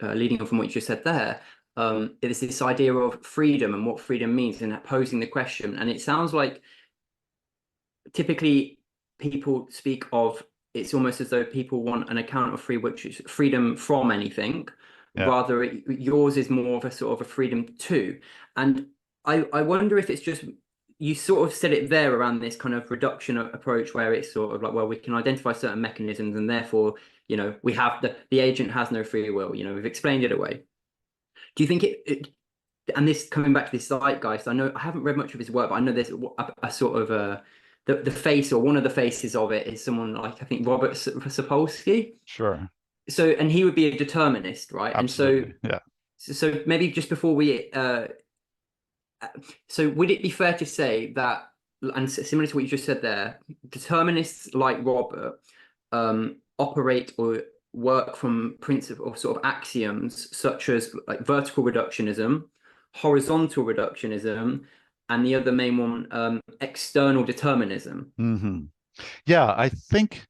leading on from what you just said there, it is this idea of freedom and what freedom means, and posing the question. And it sounds like typically people speak of, it's almost as though people want an account of free, which is freedom from anything, Yeah. rather yours is more of a sort of a freedom to. And I wonder if it's just, you sort of said it there around this kind of reduction approach where it's sort of like, well, we can identify certain mechanisms and therefore, we have the agent has no free will, we've explained it away. Do you think and this coming back to this zeitgeist, I know I haven't read much of his work, but I know there's a sort of the face, or one of the faces of it is someone like, I think, Robert Sapolsky. Sure. So, and he would be a determinist, right? And so, Absolutely. Yeah. so maybe just before we, so would it be fair to say that, and similar to what you just said there, determinists like Robert operate or work from principle or sort of axioms such as like vertical reductionism, horizontal reductionism, and the other main one, external determinism. Hmm. Yeah, I think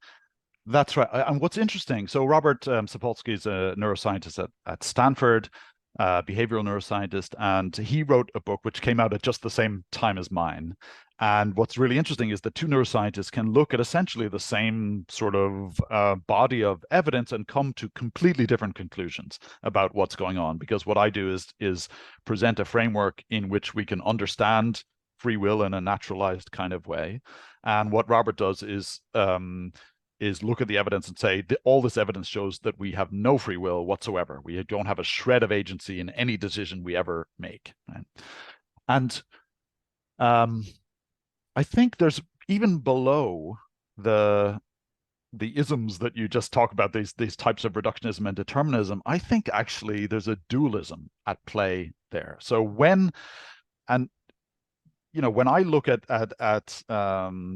that's right. And what's interesting, so Robert Sapolsky is a neuroscientist at Stanford, behavioral neuroscientist, and he wrote a book which came out at just the same time as mine. And what's really interesting is that two neuroscientists can look at essentially the same sort of body of evidence and come to completely different conclusions about what's going on. Because what I do is present a framework in which we can understand free will in a naturalized kind of way. And what Robert does is look at the evidence and say all this evidence shows that we have no free will whatsoever. We don't have a shred of agency in any decision we ever make. Right? And I think there's even below the isms that you just talk about, these types of reductionism and determinism, I think actually there's a dualism at play there. So when I look at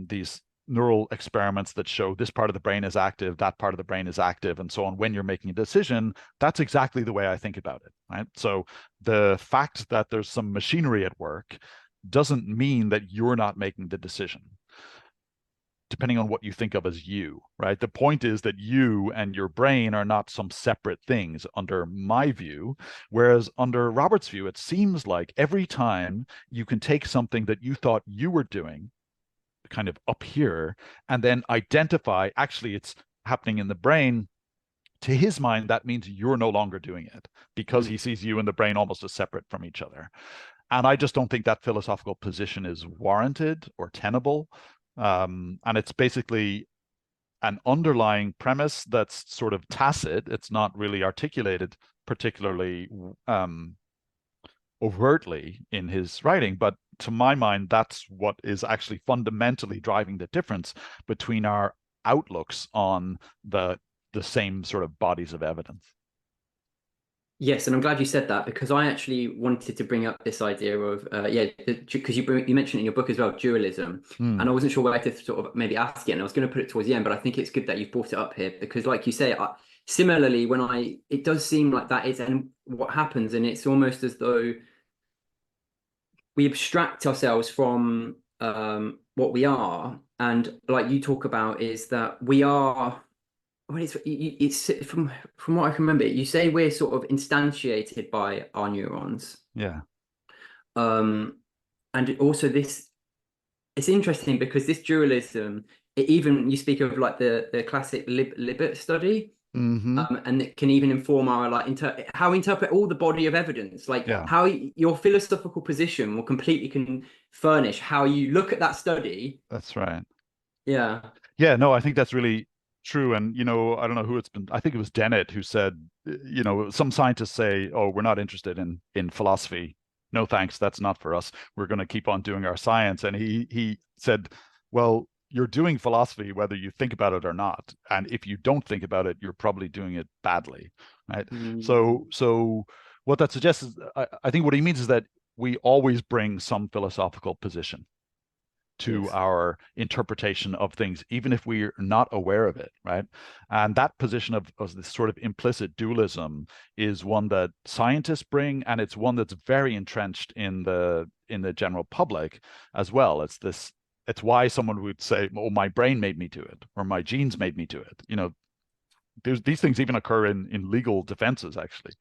these neural experiments that show this part of the brain is active, that part of the brain is active, and so on, when you're making a decision, that's exactly the way I think about it, right? So the fact that there's some machinery at work doesn't mean that you're not making the decision, depending on what you think of as you, right? The point is that you and your brain are not some separate things under my view, whereas under Robert's view, it seems like every time you can take something that you thought you were doing kind of up here and then identify, actually, it's happening in the brain. To his mind, that means you're no longer doing it because he sees you and the brain almost as separate from each other. And I just don't think that philosophical position is warranted or tenable. And it's basically an underlying premise that's sort of tacit. It's not really articulated particularly overtly in his writing, but to my mind, that's what is actually fundamentally driving the difference between our outlooks on the same sort of bodies of evidence. Yes, and I'm glad you said that, because I actually wanted to bring up this idea of because you mentioned in your book as well, dualism, and I wasn't sure where to sort of maybe ask it, and I was going to put it towards the end, but I think it's good that you've brought it up here, because like you say, similarly, it does seem like that is and what happens, and it's almost as though we abstract ourselves from what we are, and like you talk about is that we are. Well, it's from what I can remember. You say we're sort of instantiated by our neurons, Yeah. and also this. It's interesting because this dualism, even you speak of like the classic Libet study, Mm-hmm. and it can even inform our like how we interpret all the body of evidence, like Yeah. how your philosophical position will completely can furnish how you look at that study. That's right. Yeah. Yeah, no, I think that's really true. And, I don't know who it's been. I think it was Dennett who said, some scientists say, oh, we're not interested in philosophy. No, thanks. That's not for us. We're going to keep on doing our science. And he said, well, you're doing philosophy whether you think about it or not. And if you don't think about it, you're probably doing it badly, right? Mm. So what that suggests is, I think what he means is that we always bring some philosophical position to Yes. our interpretation of things, even if we're not aware of it, right? And that position of this sort of implicit dualism is one that scientists bring, and it's one that's very entrenched in the general public as well. It's why someone would say, "Oh, my brain made me do it," or "My genes made me do it." these things even occur in legal defenses, actually,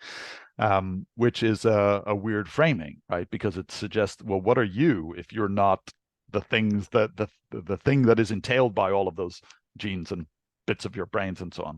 which is a weird framing, right? Because it suggests, well, what are you if you're not the things that the thing that is entailed by all of those genes and bits of your brains and so on.